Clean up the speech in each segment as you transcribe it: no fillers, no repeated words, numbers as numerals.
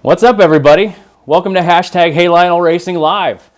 What's up, everybody? Welcome to hashtag Hey Lionel Racing Live.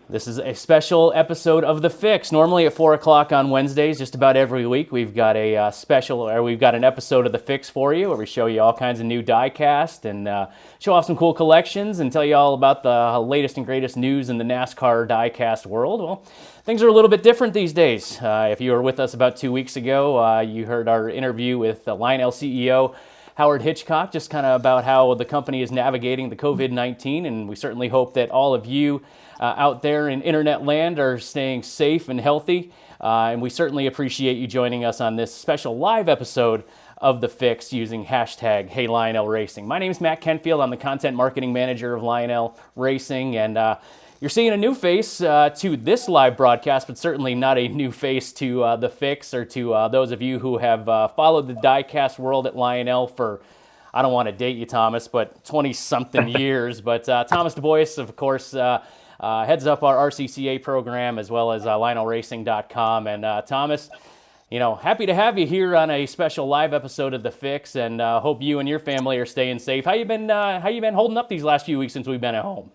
This is a special episode of The Fix. Normally at 4 o'clock on Wednesdays, just about every week, we've got an episode of The Fix for you where we show you all kinds of new diecast and show off some cool collections and tell you all about the latest and greatest news in the NASCAR diecast world. Well, things are a little bit different these days. If you were with us about 2 weeks ago, you heard our interview with Lionel CEO Howard Hitchcock, just kind of about how the company is navigating the COVID-19, and we certainly hope that all of you out there in internet land are staying safe and healthy, and we certainly appreciate you joining us on this special live episode of The Fix using hashtag Hey Lionel Racing. My name is Matt Kentfield. I'm the content marketing manager of Lionel Racing, and you're seeing a new face to this live broadcast, but certainly not a new face to The Fix or to those of you who have followed the diecast world at Lionel for, I don't want to date you, Thomas, but 20-something years. But Thomas DeBoyace, of course, heads up our RCCA program as well as LionelRacing.com. And Thomas, happy to have you here on a special live episode of The Fix, and hope you and your family are staying safe. How you been holding up these last few weeks since we've been at home?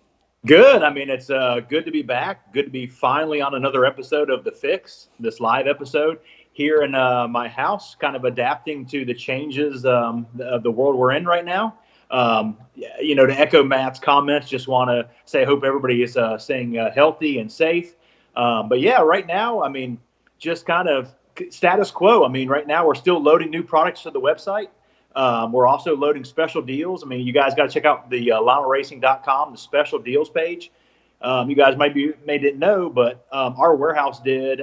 Good. I mean, it's good to be back. Good to be finally on another episode of The Fix, this live episode here in my house, kind of adapting to the changes of the world we're in right now. To echo Matt's comments, just want to say I hope everybody is staying healthy and safe. But yeah, right now, I mean, just kind of status quo. I mean, right now we're still loading new products to the website. We're also loading special deals. I mean, you guys got to check out the LionelRacing.com, the special deals page. You guys didn't know, but our warehouse did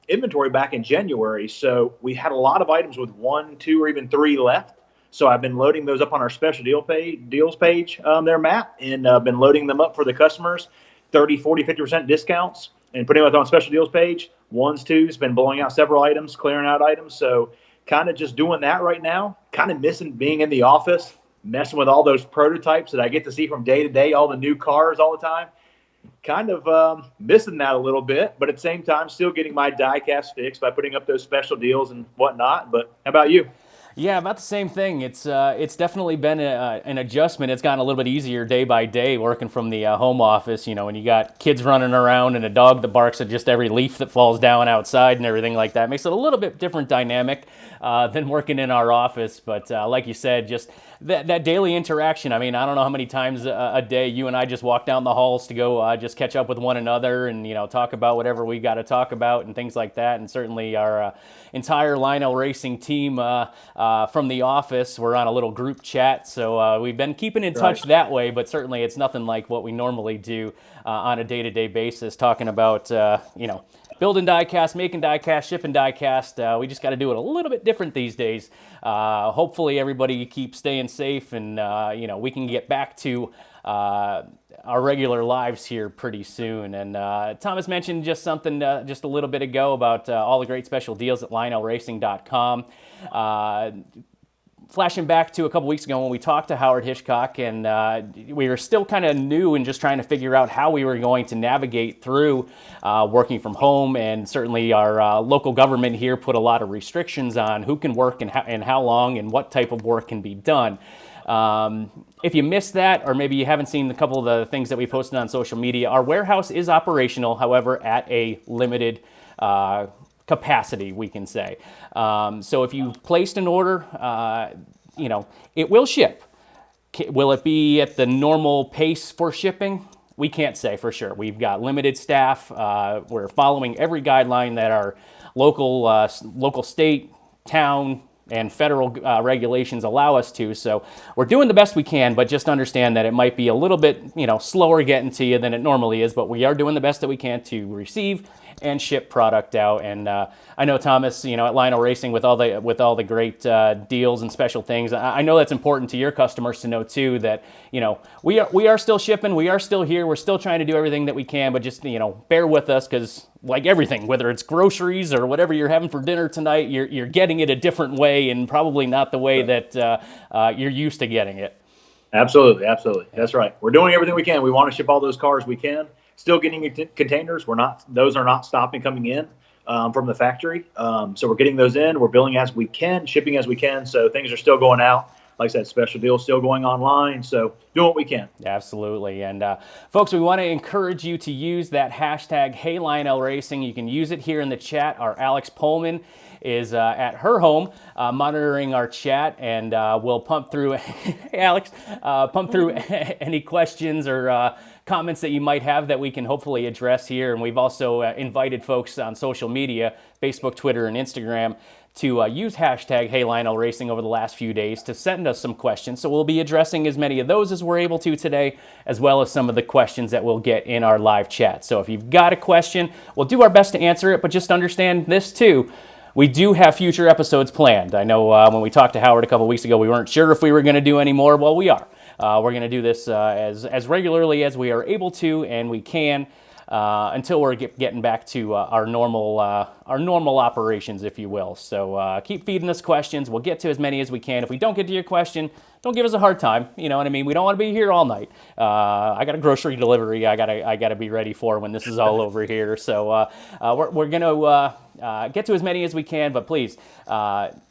inventory back in January. So we had a lot of items with 1, 2, or even 3 left. So I've been loading those up on our special deals page there, Matt, and I've been loading them up for the customers, 30, 40, 50% discounts, and putting them on special deals page. 1s, 2s, been blowing out several items, clearing out items. So kind of just doing that right now, kind of missing being in the office, messing with all those prototypes that I get to see from day to day, all the new cars all the time. Kind of missing that a little bit, but at the same time, still getting my diecast fixed by putting up those special deals and whatnot. But how about you? Yeah, about the same thing. It's definitely been an adjustment. It's gotten a little bit easier day by day working from the home office. When you got kids running around and a dog that barks at just every leaf that falls down outside and everything like that, makes it a little bit different dynamic than working in our office. But like you said, just that daily interaction. I mean, I don't know how many times a day you and I just walk down the halls to go just catch up with one another and talk about whatever we got to talk about and things like that. And certainly our entire Lionel Racing team from the office, we're on a little group chat, so we've been keeping in touch that way, but certainly it's nothing like what we normally do on a day-to-day basis, talking about building diecast, making diecast, shipping diecast. We just got to do it a little bit different these days. Hopefully everybody keeps staying safe, and we can get back to our regular lives here pretty soon. And Thomas mentioned just something just a little bit ago about all the great special deals at LionelRacing.com. Flashing back to a couple weeks ago when we talked to Howard Hitchcock, and we were still kind of new and just trying to figure out how we were going to navigate through working from home, and certainly our local government here put a lot of restrictions on who can work and how long and what type of work can be done. If you missed that, or maybe you haven't seen a couple of the things that we posted on social media, our warehouse is operational, however, at a limited capacity, we can say. So if you placed an order, it will ship. Will it be at the normal pace for shipping? We can't say for sure. We've got limited staff. We're following every guideline that our local state, town, and federal regulations allow us to. So we're doing the best we can, but just understand that it might be a little bit, slower getting to you than it normally is, but we are doing the best that we can to receive and ship product out. And I know, Thomas, at Lionel Racing, with all the great deals and special things, I know that's important to your customers to know too, that we are still shipping, we are still here, we're still trying to do everything that we can, but just bear with us, because like everything, whether it's groceries or whatever you're having for dinner tonight, you're getting it a different way, and probably not the way that you're used to getting it. Absolutely. That's right. We're doing everything we can. We want to ship all those cars we can. Still getting containers. Those are not stopping coming in from the factory. So we're getting those in. We're billing as we can, shipping as we can. So things are still going out. like I said, special deals still going online. So doing what we can. Absolutely. And folks, we want to encourage you to use that hashtag Hey Lionel Racing. You can use it here in the chat. Our Alex Pullman is at her home monitoring our chat, and we'll pump through, hey Alex, pump through any questions or comments that you might have that we can hopefully address here. And we've also invited folks on social media, Facebook, Twitter, and Instagram, to use hashtag Hey Lionel Racing over the last few days to send us some questions. So we'll be addressing as many of those as we're able to today, as well as some of the questions that we'll get in our live chat. So if you've got a question, we'll do our best to answer it, but just understand this too. We do have future episodes planned. I know when we talked to Howard a couple weeks ago, we weren't sure if we were going to do any more. Well, we are. We're going to do this as regularly as we are able to, and we can, until we're getting back to our normal operations, if you will. So keep feeding us questions. We'll get to as many as we can. If we don't get to your question, don't give us a hard time. You know what I mean? We don't want to be here all night. I got a grocery delivery I gotta be ready for when this is all over here. So we're gonna get to as many as we can. But please,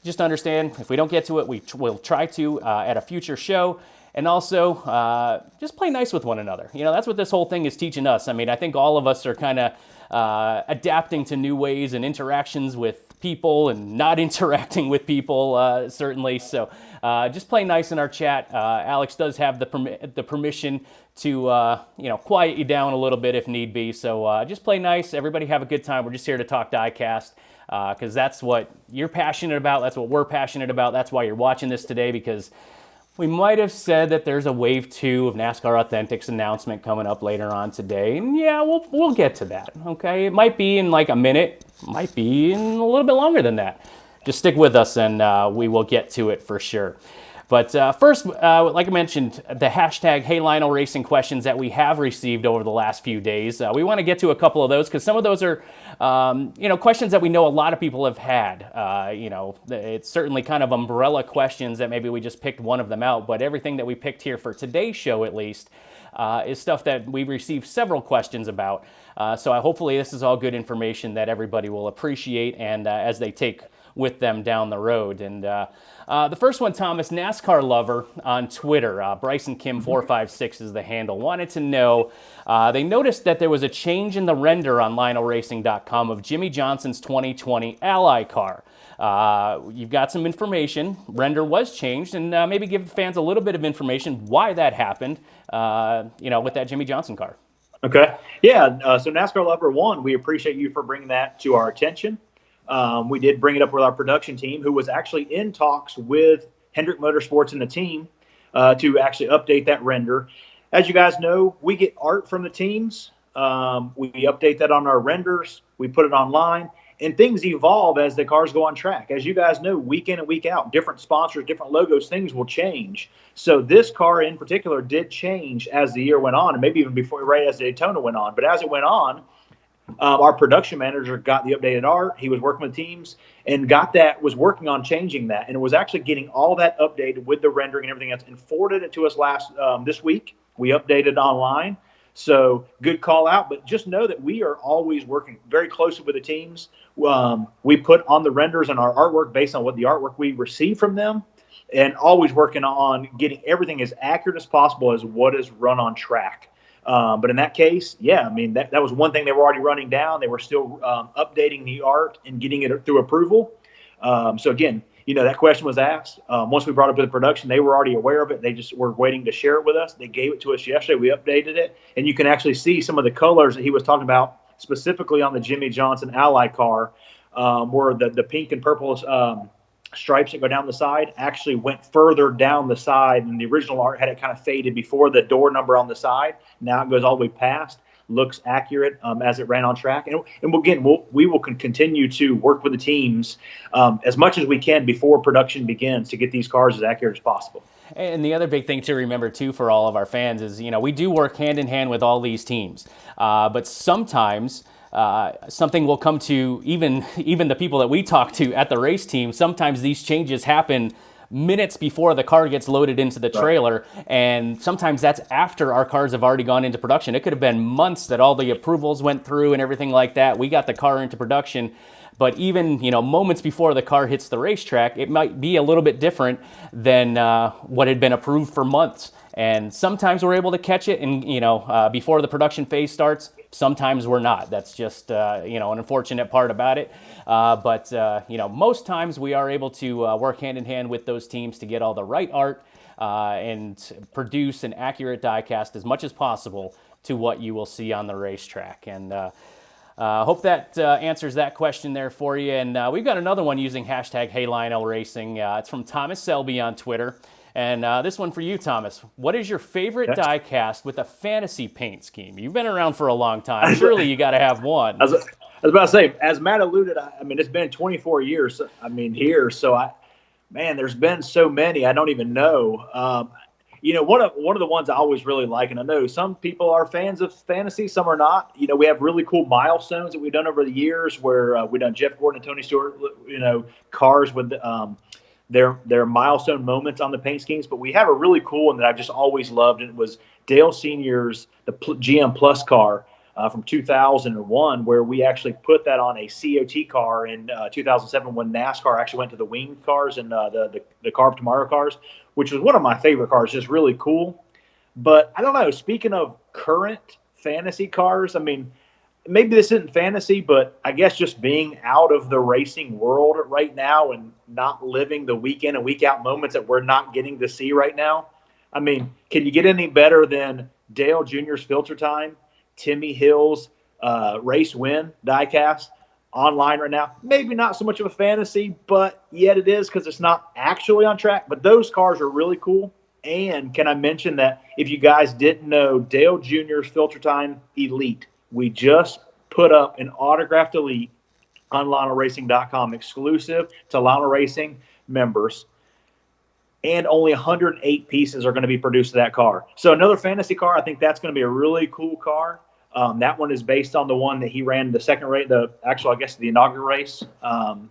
just understand, if we don't get to it, we'll try to at a future show. And also, just play nice with one another. You know, that's what this whole thing is teaching us. I mean, I think all of us are kind of adapting to new ways and interactions with people and not interacting with people, certainly. So just play nice in our chat. Alex does have the permission to, quiet you down a little bit if need be. So just play nice. Everybody have a good time. We're just here to talk diecast because that's what you're passionate about. That's what we're passionate about. That's why you're watching this today, because we might have said that there's a Wave 2 of NASCAR Authentics announcement coming up later on today. And yeah, we'll get to that, okay? It might be in like a minute. It might be in a little bit longer than that. Just stick with us and we will get to it for sure. But first, like I mentioned, the hashtag Hey Lionel Racing questions that we have received over the last few days. We want to get to a couple of those because some of those are, questions that we know a lot of people have had. It's certainly kind of umbrella questions that maybe we just picked one of them out, but everything that we picked here for today's show, at least, is stuff that we received several questions about. So hopefully this is all good information that everybody will appreciate and as they take with them down the road. And the first one, Thomas, NASCAR Lover on Twitter, Bryson Kim 456 is the handle, wanted to know, they noticed that there was a change in the render on LionelRacing.com of Jimmie Johnson's 2020 Ally car. You've got some information. Render was changed, and maybe give fans a little bit of information why that happened, with that Jimmie Johnson car. Okay. Yeah. So NASCAR Lover 1, we appreciate you for bringing that to our attention. We did bring it up with our production team, who was actually in talks with Hendrick Motorsports and the team to actually update that render. As you guys know, we get art from the teams. We update that on our renders. We put it online. And things evolve as the cars go on track. As you guys know, week in and week out, different sponsors, different logos, things will change. So this car in particular did change as the year went on, and maybe even before, right as Daytona went on. But as it went on, our production manager got the updated art. He was working with teams and was working on changing that, and was actually getting all that updated with the rendering and everything else, and forwarded it to us this week. We updated online. So good call out, but just know that we are always working very closely with the teams. We put on the renders and our artwork based on what the artwork we receive from them, and always working on getting everything as accurate as possible as what is run on track. But in that case, yeah, I mean, that was one thing they were already running down. They were still updating the art and getting it through approval. So again, that question was asked. Once we brought it to the production, they were already aware of it. They just were waiting to share it with us. They gave it to us yesterday. We updated it. And you can actually see some of the colors that he was talking about, specifically on the Jimmie Johnson Ally car, where the pink and purple stripes that go down the side actually went further down the side. And the original art had it kind of faded before the door number on the side. Now it goes all the way past. Looks accurate as it ran on track. And again, we will continue to work with the teams as much as we can before production begins to get these cars as accurate as possible. And the other big thing to remember, too, for all of our fans is, we do work hand in hand with all these teams. But sometimes something will come to even the people that we talk to at the race team. Sometimes these changes happen minutes before the car gets loaded into the trailer, and sometimes that's after our cars have already gone into production. It could have been months that all the approvals went through and everything like that. We got the car into production But even, moments before the car hits the racetrack, it might be a little bit different than what had been approved for months. And sometimes we're able to catch it and, before the production phase starts. Sometimes we're not. That's just, an unfortunate part about it. But most times we are able to work hand in hand with those teams to get all the right art and produce an accurate diecast as much as possible to what you will see on the racetrack. And hope that answers that question there for you. And we've got another one using hashtag #HeyLionelRacing. It's from Thomas Selby on Twitter. And this one for you, Thomas. What is your favorite diecast with a fantasy paint scheme? You've been around for a long time. Surely you got to have one. I was about to say, as Matt alluded, it's been 24 years. Here, so there's been so many. I don't even know. One of the ones I always really like, and I know some people are fans of fantasy, some are not. We have really cool milestones that we've done over the years where we've done Jeff Gordon and Tony Stewart, cars with their milestone moments on the paint schemes. But we have a really cool one that I've just always loved, and it was Dale Sr.'s GM Plus car from 2001, where we actually put that on a COT car in 2007 when NASCAR actually went to the winged cars and the Car of Tomorrow cars, which was one of my favorite cars, just really cool. But I don't know, speaking of current fantasy cars, maybe this isn't fantasy, but I guess just being out of the racing world right now and not living the week in and week out moments that we're not getting to see right now. Can you get any better than Dale Jr.'s Filter Time, Timmy Hill's Race Win diecast online right now? Maybe not so much of a fantasy, but yet it is because it's not actually on track. But those cars are really cool. And can I mention that if you guys didn't know, Dale Jr.'s Filter Time Elite, we just put up an autographed Elite on LionelRacing.com, exclusive to Lionel Racing members. And only 108 pieces are going to be produced of that car. So another fantasy car, I think that's going to be a really cool car. That one is based on the one that he ran the second race, the inaugural race.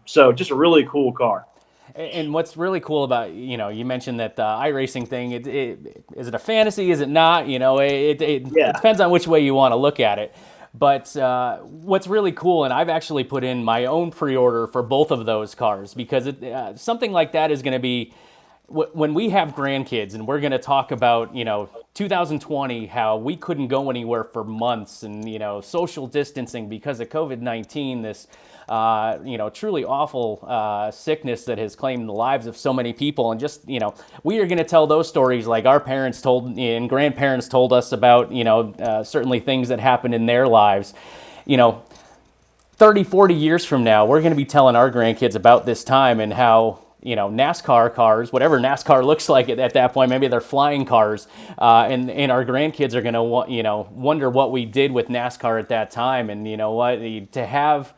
So just a really cool car. And what's really cool about, you mentioned that the iRacing thing, is it a fantasy? Is it not? It depends on which way you want to look at it. But what's really cool, and I've actually put in my own pre-order for both of those cars, because something like that is going to be, when we have grandkids and we're going to talk about, 2020, how we couldn't go anywhere for months and, social distancing because of COVID-19, this, truly awful sickness that has claimed the lives of so many people. And just, we are going to tell those stories like our parents told and grandparents told us about, certainly things that happened in their lives. 30, 40 years from now, we're going to be telling our grandkids about this time and how, NASCAR cars, whatever NASCAR looks like at that point, maybe they're flying cars, and our grandkids are going to, wonder what we did with NASCAR at that time. And to have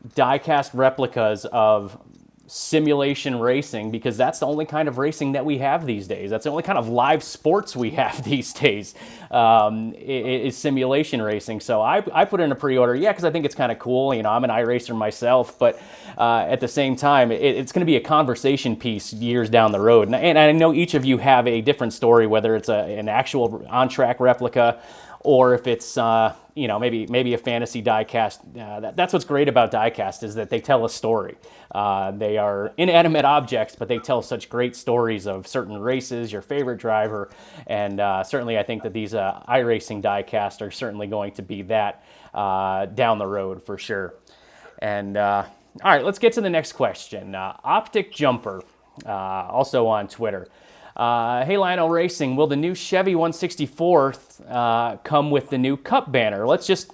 diecast replicas of simulation racing, because that's the only kind of racing that we have these days. That's the only kind of live sports we have these days, is simulation racing. So I put in a pre-order, because I think it's kind of cool. I'm an iRacer myself, but at the same time, it's going to be a conversation piece years down the road. And I know each of you have a different story, whether it's an actual on-track replica or if it's maybe a fantasy diecast. That's what's great about diecast, is that they tell a story. They are inanimate objects, but they tell such great stories of certain races, your favorite driver, and certainly I think that these iRacing diecast are certainly going to be that down the road for sure. And all right, let's get to the next question. Optic Jumper, also on Twitter. Hey Lionel Racing, will the new Chevy 164th come with the new Cup banner? Let's just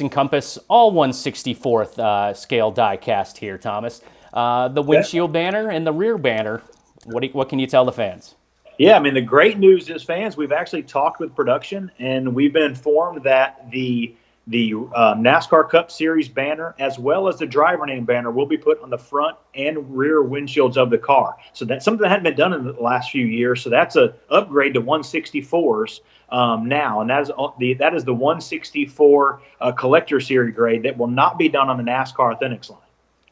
encompass all 164th scale diecast here, Thomas. The windshield banner and the rear banner. What can you tell the fans? Yeah, the great news is, fans, we've actually talked with production, and we've been informed that the NASCAR Cup Series banner, as well as the driver name banner, will be put on the front and rear windshields of the car. So that's something that hadn't been done in the last few years. So that's an upgrade to 164s now, and that is the 164 Collector Series grade that will not be done on the NASCAR Authentics line,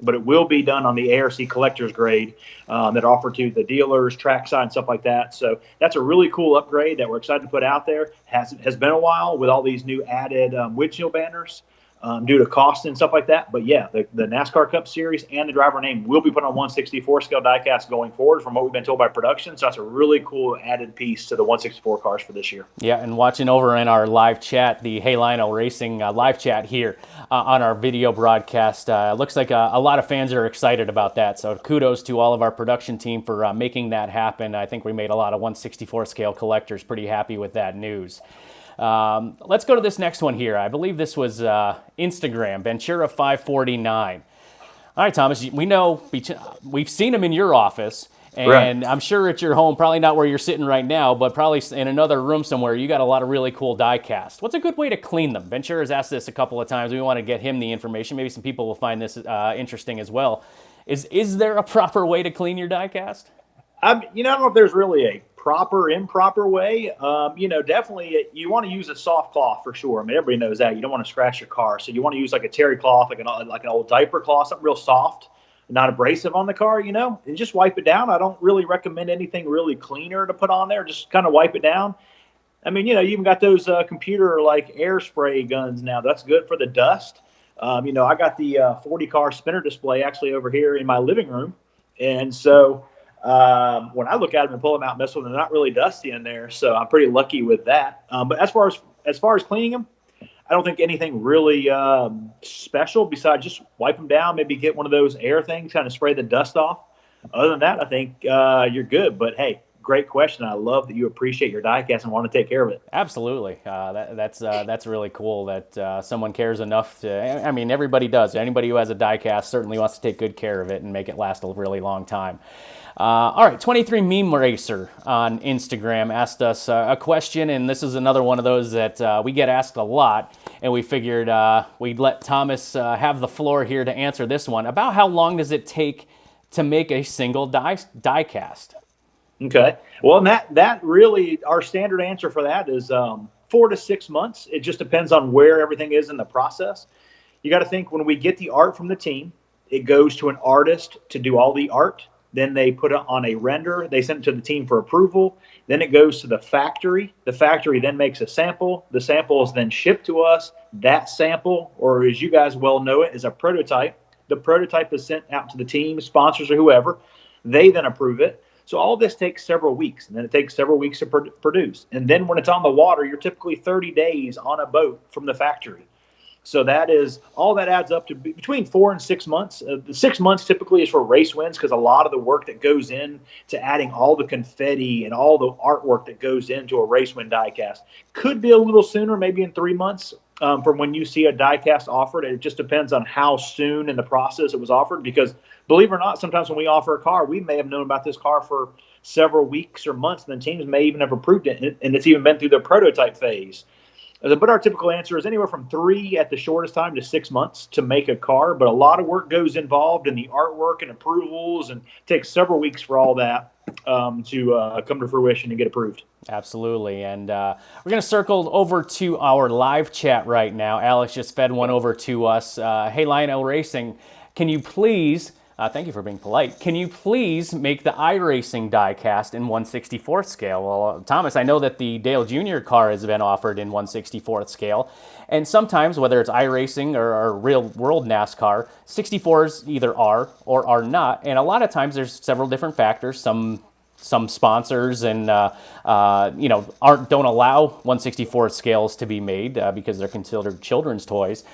but it will be done on the ARC Collector's grade that are offered to the dealers, trackside, and stuff like that. So that's a really cool upgrade that we're excited to put out there. Has been a while with all these new added windshield banners. due to cost and stuff like that. But yeah, the NASCAR Cup Series and the driver name will be put on 164 scale diecast going forward from what we've been told by production. So that's a really cool added piece to the 164 cars for this year. Yeah, and watching over in our live chat, the Hey Lionel Racing live chat here on our video broadcast, looks like a lot of fans are excited about that. So kudos to all of our production team for making that happen. I think we made a lot of 164 scale collectors pretty happy with that news. Let's go to this next one here. I believe this was Instagram, Ventura 549. All right, Thomas, we know we've seen him in your office, and right. I'm sure at your home, probably not where you're sitting right now, but probably in another room somewhere, you got a lot of really cool diecast. What's a good way to clean them? Ventura has asked this a couple of times. We want to get him the information. Maybe some people will find this interesting as well. Is there a proper way to clean your diecast? I don't know if there's really a proper, improper way. Definitely you want to use a soft cloth for sure. I mean, everybody knows that. You don't want to scratch your car. So you want to use like a terry cloth, like an old diaper cloth, something real soft, not abrasive on the car, and just wipe it down. I don't really recommend anything really cleaner to put on there. Just kind of wipe it down. I mean, you even got those computer like air spray guns now. That's good for the dust. I got the 40 car spinner display actually over here in my living room. And so when I look at them and pull them out and mess with them, they're not really dusty in there. So I'm pretty lucky with that. But as far as cleaning them, I don't think anything really special besides just wipe them down, maybe get one of those air things, kind of spray the dust off. Other than that, I think you're good. But hey, great question. I love that you appreciate your diecast and want to take care of it. Absolutely. That's really cool that someone cares enough to, I mean, everybody does. Anybody who has a diecast certainly wants to take good care of it and make it last a really long time. All right, 23 Meme Racer on Instagram asked us a question, and this is another one of those that we get asked a lot, and we figured we'd let Thomas have the floor here to answer this one. About how long does it take to make a single diecast? Okay. Well, that really, our standard answer for that is 4 to 6 months. It just depends on where everything is in the process. You got to think when we get the art from the team, it goes to an artist to do all the art. Then they put it on a render. They send it to the team for approval. Then it goes to the factory. The factory then makes a sample. The sample is then shipped to us. That sample, or as you guys well know it, is a prototype. The prototype is sent out to the team, sponsors or whoever. They then approve it. So all this takes several weeks, and then it takes several weeks to produce. And then when it's on the water, you're typically 30 days on a boat from the factory. So that is all that adds up to between 4 and 6 months. The 6 months typically is for race wins because a lot of the work that goes in to adding all the confetti and all the artwork that goes into a race win diecast could be a little sooner, maybe in 3 months from when you see a diecast offered. It just depends on how soon in the process it was offered because believe it or not, sometimes when we offer a car, we may have known about this car for several weeks or months, and the teams may even have approved it, and it's even been through the prototype phase. But our typical answer is anywhere from 3 at the shortest time to 6 months to make a car. But a lot of work goes involved in the artwork and approvals, and it takes several weeks for all that to come to fruition and get approved. Absolutely. And we're going to circle over to our live chat right now. Alex just fed one over to us. Hey, Lionel Racing, can you please... thank you for being polite. Can you please make the iRacing diecast in 1/64th scale? Well, Thomas, I know that the Dale Jr. car has been offered in 1/64th scale, and sometimes, whether it's iRacing or real world NASCAR, 64s either are or are not, and a lot of times there's several different factors. Some sponsors and don't allow 1/64 scales to be made because they're considered children's toys,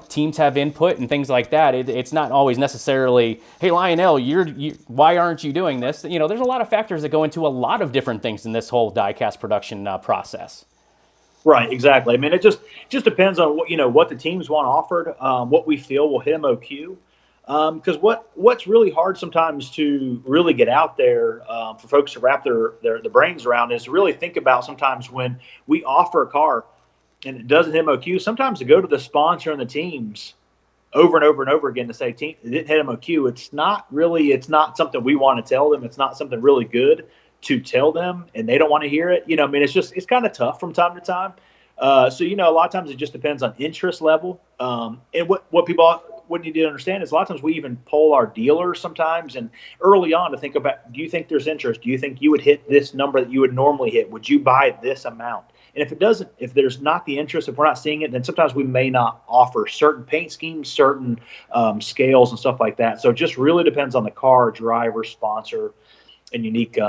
teams have input and things like that. It's not always necessarily, hey Lionel, why aren't you doing this? There's a lot of factors that go into a lot of different things in this whole diecast production process. Right, exactly. I mean, it just depends on what the teams want offered, what we feel will hit MOQ. Because what's really hard sometimes to really get out there for folks to wrap their brains around is to really think about sometimes when we offer a car and it doesn't hit MOQ, sometimes to go to the sponsor and the teams over and over and over again to say, team, it didn't hit MOQ. It's not something we want to tell them. It's not something really good to tell them, and they don't want to hear it. It's kind of tough from time to time. So a lot of times it just depends on interest level. And what people need to understand is a lot of times we even poll our dealers sometimes and early on to think about, do you think there's interest? Do you think you would hit this number that you would normally hit? Would you buy this amount? And if there's not the interest, if we're not seeing it, then sometimes we may not offer certain paint schemes, certain scales and stuff like that. So it just really depends on the car, driver, sponsor, and unique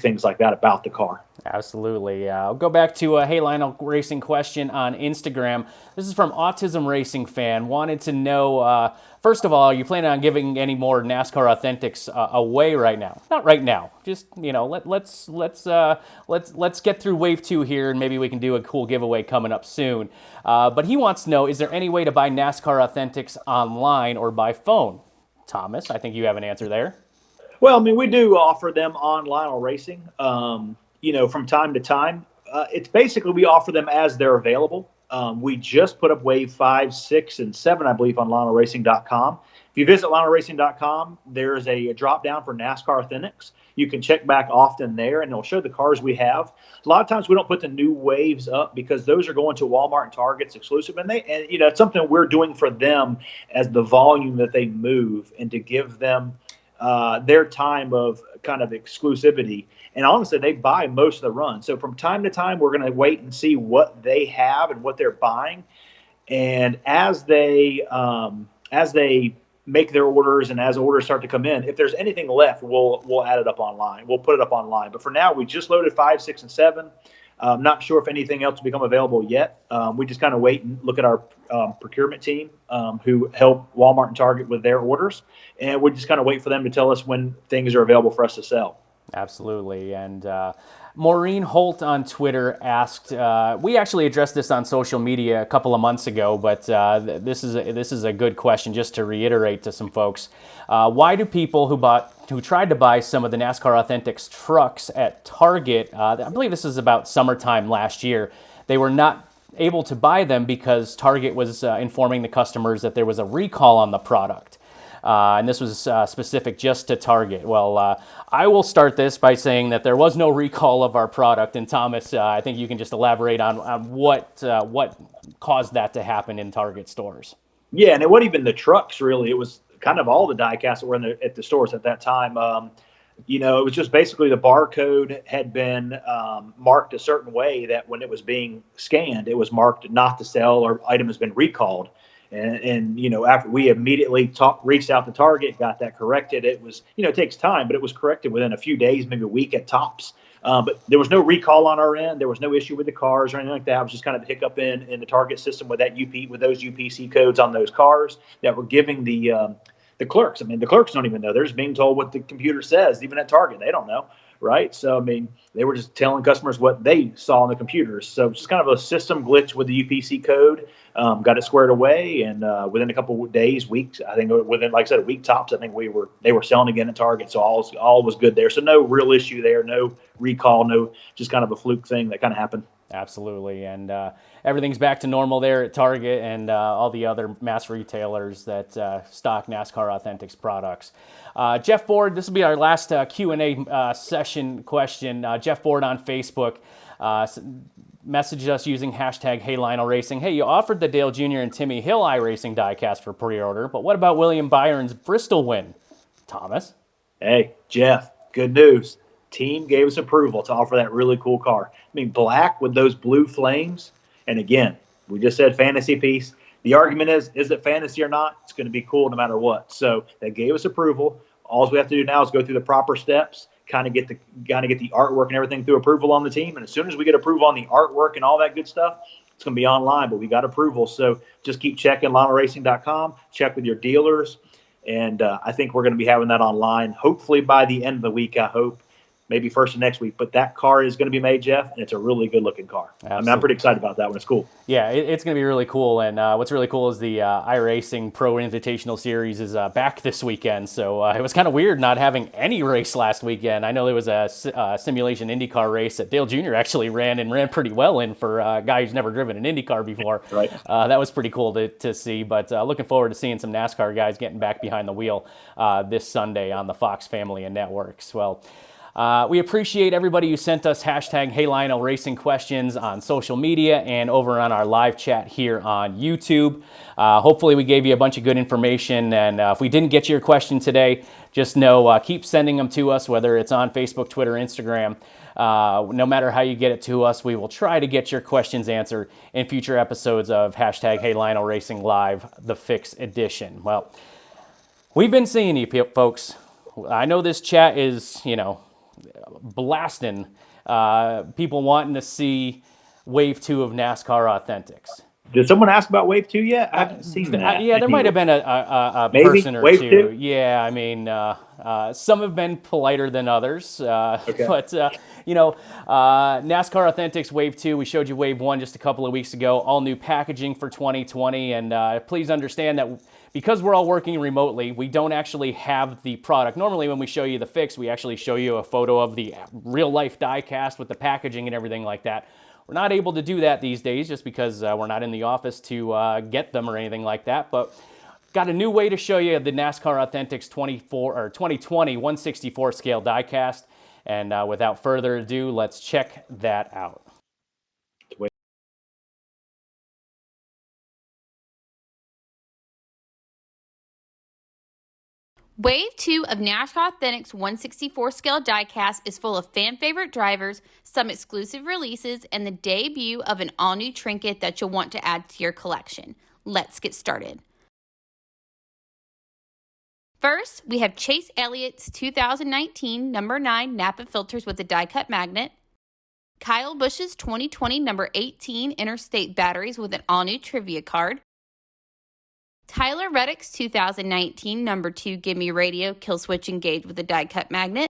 things like that about the car. Absolutely. I'll go back to a Hey Lionel Racing question on Instagram. This is from Autism Racing Fan. Wanted to know, first of all, are you planning on giving any more NASCAR Authentics away right now? Not right now. Just let's get through Wave 2 here, and maybe we can do a cool giveaway coming up soon. But he wants to know: is there any way to buy NASCAR Authentics online or by phone? Thomas, I think you have an answer there. Well, I mean, we do offer them on Lionel Racing. From time to time. It's basically we offer them as they're available. We just put up Wave 5, 6, and 7, I believe, on LionelRacing.com. If you visit LionelRacing.com, there's a drop down for NASCAR Authentics. You can check back often there, and it'll show the cars we have. A lot of times we don't put the new waves up because those are going to Walmart and Target's exclusive, and it's something we're doing for them as the volume that they move and to give them their time of kind of exclusivity. And honestly, they buy most of the run. So from time to time, we're going to wait and see what they have and what they're buying. And as they make their orders and as orders start to come in, if there's anything left, we'll add it up online. We'll put it up online. But for now, we just loaded 5, 6, and 7. Not sure if anything else will become available yet. We just kind of wait and look at our procurement team who help Walmart and Target with their orders. And we just kind of wait for them to tell us when things are available for us to sell. Absolutely. And Maureen Holt on Twitter asked, we actually addressed this on social media a couple of months ago, but this is a good question just to reiterate to some folks. Why do people who tried to buy some of the NASCAR Authentics trucks at Target, I believe this is about summertime last year, they were not able to buy them because Target was informing the customers that there was a recall on the product? And this was specific just to Target. Well, I will start this by saying that there was no recall of our product. And Thomas, I think you can just elaborate on what caused that to happen in Target stores. Yeah, and it wasn't even the trucks, really. It was kind of all the diecasts that were at the stores at that time. It was just basically the barcode had been marked a certain way that when it was being scanned, it was marked not to sell or item has been recalled. And after we immediately reached out to Target, got that corrected. It was, it takes time, but it was corrected within a few days, maybe a week at tops. But there was no recall on our end. There was no issue with the cars or anything like that. It was just kind of a hiccup in the Target system with with those UPC codes on those cars that were giving the clerks. I mean, the clerks don't even know. They're just being told what the computer says, even at Target. They don't know. Right. So, I mean, they were just telling customers what they saw on the computers. So it's just kind of a system glitch with the UPC code. Got it squared away. And within a couple of days, weeks, I think within, like I said, a week tops, I think they were selling again at Target. So all was good there. So no real issue there. No recall. No, just kind of a fluke thing that kind of happened. Absolutely. And everything's back to normal there at Target and all the other mass retailers that stock NASCAR Authentics products. Jeff Board, this will be our last Q&A session question. Jeff Board on Facebook messaged us using hashtag #HeyLionelRacing. Hey, you offered the Dale Jr. and Timmy Hill iRacing diecast for pre-order, but what about William Byron's Bristol win? Thomas? Hey, Jeff, good news. Team gave us approval to offer that really cool car. I mean, black with those blue flames. And again, we just said fantasy piece. The argument is it fantasy or not? It's going to be cool no matter what. So they gave us approval. All we have to do now is go through the proper steps, kind of get the artwork and everything through approval on the team. And as soon as we get approval on the artwork and all that good stuff, it's going to be online. But we got approval. So just keep checking LionelRacing.com. Check with your dealers. And I think we're going to be having that online, hopefully by the end of the week, I hope. Maybe first of next week, but that car is going to be made, Jeff, and it's a really good-looking car. Absolutely. I mean, I'm pretty excited about that one. It's cool. Yeah, it's going to be really cool, and what's really cool is the iRacing Pro Invitational Series is back this weekend, so it was kind of weird not having any race last weekend. I know there was a simulation IndyCar race that Dale Jr. actually ran pretty well in for a guy who's never driven an IndyCar before. Right. That was pretty cool to see, but looking forward to seeing some NASCAR guys getting back behind the wheel this Sunday on the Fox Family and Networks. Well, We appreciate everybody who sent us hashtag Hey Lionel Racing questions on social media and over on our live chat here on YouTube. Hopefully we gave you a bunch of good information, and if we didn't get your question today, just know keep sending them to us, whether it's on Facebook, Twitter, Instagram. No matter how you get it to us, we will try to get your questions answered in future episodes of hashtag Hey Lionel Racing Live, the Fix Edition. Well, we've been seeing you folks. I know this chat is, blasting people wanting to see Wave 2 of NASCAR Authentics. Did someone ask about Wave 2 yet? I haven't seen that. Yeah, there might have been a person or Wave two. 2? Yeah, I mean, some have been politer than others. Okay. But, NASCAR Authentics Wave 2, we showed you Wave 1 just a couple of weeks ago. All new packaging for 2020. And please understand that because we're all working remotely, we don't actually have the product. Normally when we show you the fix, we actually show you a photo of the real-life diecast with the packaging and everything like that. We're not able to do that these days just because we're not in the office to get them or anything like that. But got a new way to show you the NASCAR Authentics 2020 164 scale diecast. And without further ado, let's check that out. Wave 2 of NASCAR Authentics 164 scale diecast is full of fan favorite drivers, some exclusive releases, and the debut of an all-new trinket that you'll want to add to your collection. Let's get started. First, we have Chase Elliott's 2019 number 9 Napa filters with a die-cut magnet, Kyle Busch's 2020 number 18 Interstate batteries with an all-new trivia card, Tyler Reddick's 2019 number 2 Gimme Radio Kill Switch Engage with a die-cut magnet,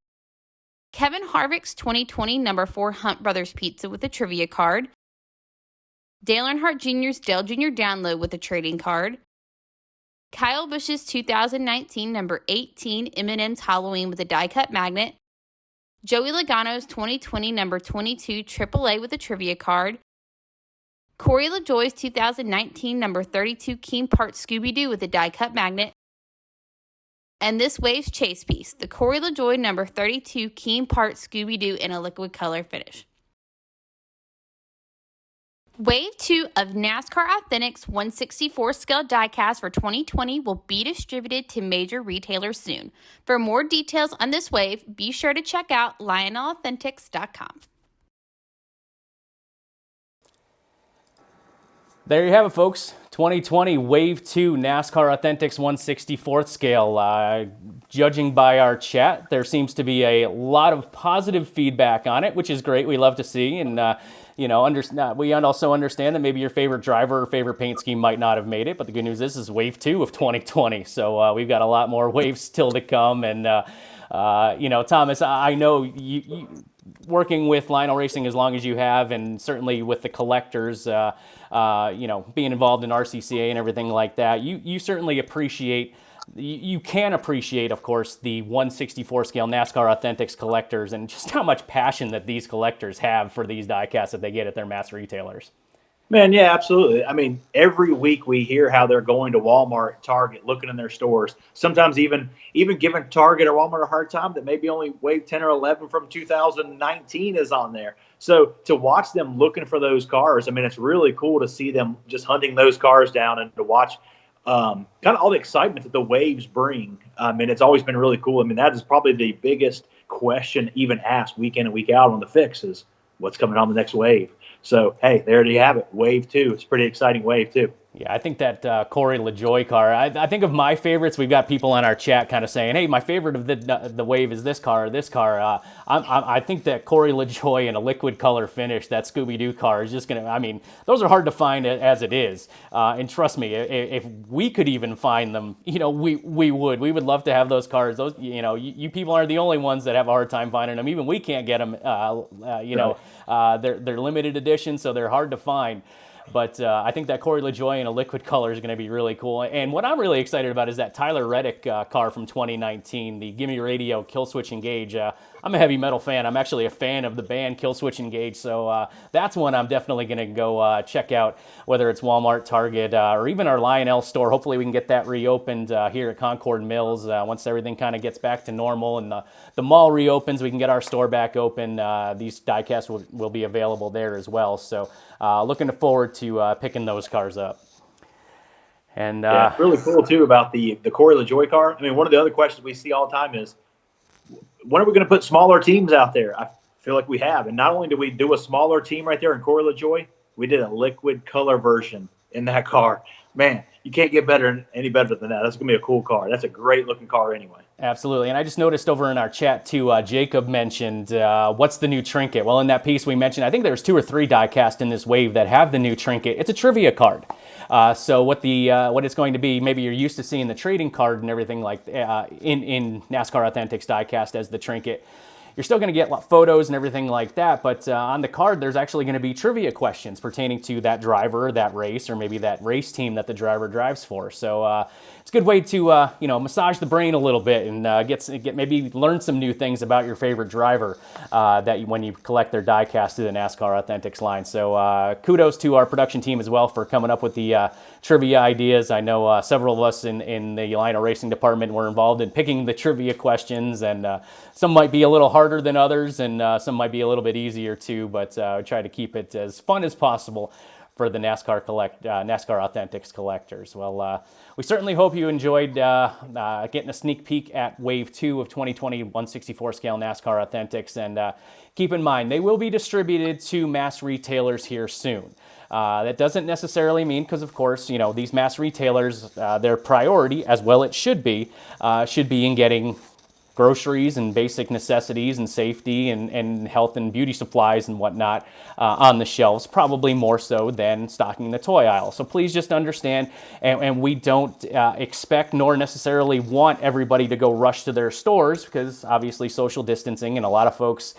Kevin Harvick's 2020 number 4 Hunt Brothers Pizza with a trivia card, Dale Earnhardt Jr.'s Dale Jr. Download with a trading card, Kyle Busch's 2019 number 18 M&M's Halloween with a die-cut magnet, Joey Logano's 2020 number 22 AAA with a trivia card, Corey LaJoie's 2019 number 32 Keen Parts Scooby-Doo with a die-cut magnet, and this Wave's chase piece, the Corey LaJoie number 32 Keen Parts Scooby-Doo in a liquid color finish. Wave 2 of NASCAR Authentics 164 scale diecast for 2020 will be distributed to major retailers soon. For more details on this wave, be sure to check out LionelAuthentics.com. There you have it, folks. 2020 Wave 2 NASCAR Authentics 164th scale. Judging by our chat, there seems to be a lot of positive feedback on it, which is great. We love to see. And, we also understand that maybe your favorite driver or favorite paint scheme might not have made it. But the good news is, this is Wave 2 of 2020. So we've got a lot more waves still to come. And, Thomas, I know you working with Lionel Racing as long as you have, and certainly with the collectors, being involved in RCCA and everything like that, you certainly appreciate, you can appreciate, of course, the 164 scale NASCAR Authentics collectors and just how much passion that these collectors have for these diecasts that they get at their mass retailers. Man, yeah, absolutely. I mean, every week we hear how they're going to Walmart, Target, looking in their stores. Sometimes even giving Target or Walmart a hard time that maybe only Wave 10 or 11 from 2019 is on there. So to watch them looking for those cars, I mean, it's really cool to see them just hunting those cars down and to watch kind of all the excitement that the waves bring. I mean, it's always been really cool. I mean, that is probably the biggest question even asked week in and week out on the fix is what's coming on the next wave. So, hey, there you have it. Wave 2. It's a pretty exciting wave, too. Yeah, I think that Corey LaJoie car, I think of my favorites. We've got people on our chat kind of saying, hey, my favorite of the wave is this car or this car. I think that Corey LaJoie in a liquid color finish, that Scooby-Doo car is just going to, I mean, those are hard to find as it is. And trust me, if we could even find them, we would. We would love to have those cars. Those, you people aren't the only ones that have a hard time finding them. Even we can't get them, they're limited edition, so they're hard to find. But I think that Corey LaJoie in a liquid color is going to be really cool. And what I'm really excited about is that Tyler Reddick car from 2019, the Gimme Radio Kill Switch Engage. I'm a heavy metal fan. I'm actually a fan of the band Killswitch Engage, so that's one I'm definitely going to go check out, whether it's Walmart, Target, or even our Lionel store. Hopefully we can get that reopened here at Concord Mills once everything kind of gets back to normal and the mall reopens. We can get our store back open. These diecasts will be available there as well. So looking forward to picking those cars up. And yeah, it's really cool too about the Corey LaJoie car. I mean, one of the other questions we see all the time is, when are we going to put smaller teams out there? I feel like we have. And not only did we do a smaller team right there in Corey LaJoie, we did a liquid color version in that car. Man, you can't get any better than that. That's going to be a cool car. That's a great looking car anyway. Absolutely. And I just noticed over in our chat too, Jacob mentioned what's the new trinket? Well, in that piece we mentioned, I think there's 2 or 3 diecast in this wave that have the new trinket. It's a trivia card. So what it's going to be, maybe you're used to seeing the trading card and everything like in NASCAR Authentics diecast as the trinket. You're still going to get photos and everything like that, but on the card there's actually going to be trivia questions pertaining to that driver, that race, or maybe that race team that the driver drives for. So it's a good way to massage the brain a little bit and maybe learn some new things about your favorite driver when you collect their diecast through the NASCAR Authentics line. So kudos to our production team as well for coming up with the trivia ideas. I know several of us in the Lionel Racing department were involved in picking the trivia questions, and some might be a little harder than others, and some might be a little bit easier too, but try to keep it as fun as possible for the NASCAR Authentics collectors. Well, we certainly hope you enjoyed getting a sneak peek at Wave 2 of 2020 164 scale NASCAR Authentics, and keep in mind, they will be distributed to mass retailers here soon. That doesn't necessarily mean, because of course, these mass retailers, their priority, as well it should be in getting groceries and basic necessities and safety and health and beauty supplies and whatnot on the shelves, probably more so than stocking the toy aisle. So please just understand, and we don't expect nor necessarily want everybody to go rush to their stores, because obviously social distancing, and a lot of folks,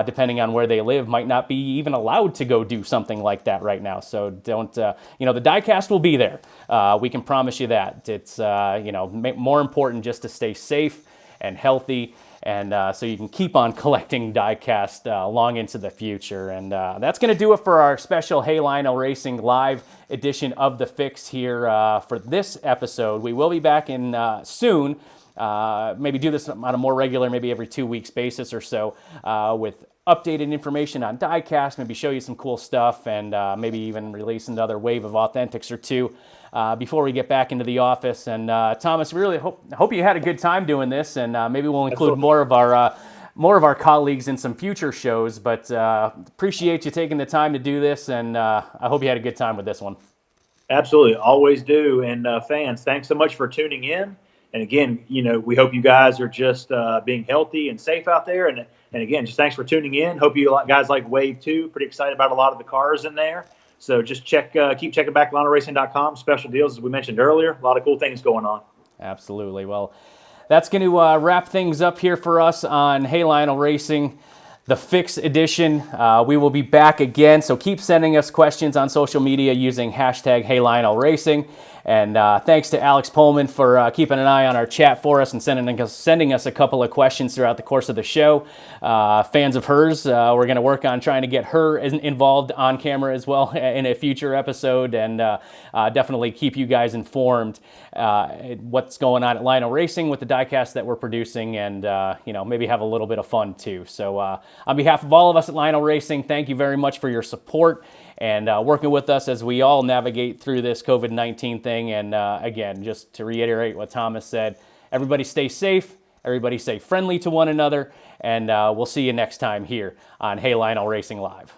depending on where they live, might not be even allowed to go do something like that right now. So don't, the diecast will be there. We can promise you that. It's, more important just to stay safe and healthy, and so you can keep on collecting diecast long into the future. And that's going to do it for our special Hey Lionel Racing live edition of The Fix here for this episode. We will be back in soon, maybe do this on a more regular, maybe every 2 weeks basis or so, with updated information on diecast, maybe show you some cool stuff, and maybe even release another wave of Authentics or 2 before we get back into the office. And Thomas, we really hope you had a good time doing this, and maybe we'll include more of our colleagues in some future shows. But appreciate you taking the time to do this, and I hope you had a good time with this one. Absolutely, always do. And fans, thanks so much for tuning in. And again, we hope you guys are just being healthy and safe out there. And again, just thanks for tuning in. Hope you guys like Wave 2. Pretty excited about a lot of the cars in there. So just keep checking back LionelRacing.com. Special deals, as we mentioned earlier. A lot of cool things going on. Absolutely. Well, that's going to wrap things up here for us on Hey Lionel Racing, the Fix edition. We will be back again, so keep sending us questions on social media using hashtag Hey Lionel Racing. And thanks to Alex Pullman for keeping an eye on our chat for us and sending us a couple of questions throughout the course of the show. Fans of hers, we're going to work on trying to get her involved on camera as well in a future episode, and definitely keep you guys informed what's going on at Lionel Racing with the diecast that we're producing, and maybe have a little bit of fun too. So on behalf of all of us at Lionel Racing, thank you very much for your support and working with us as we all navigate through this COVID-19 thing. And again, just to reiterate what Thomas said, everybody stay safe, everybody stay friendly to one another, and we'll see you next time here on Hey Lionel Racing Live.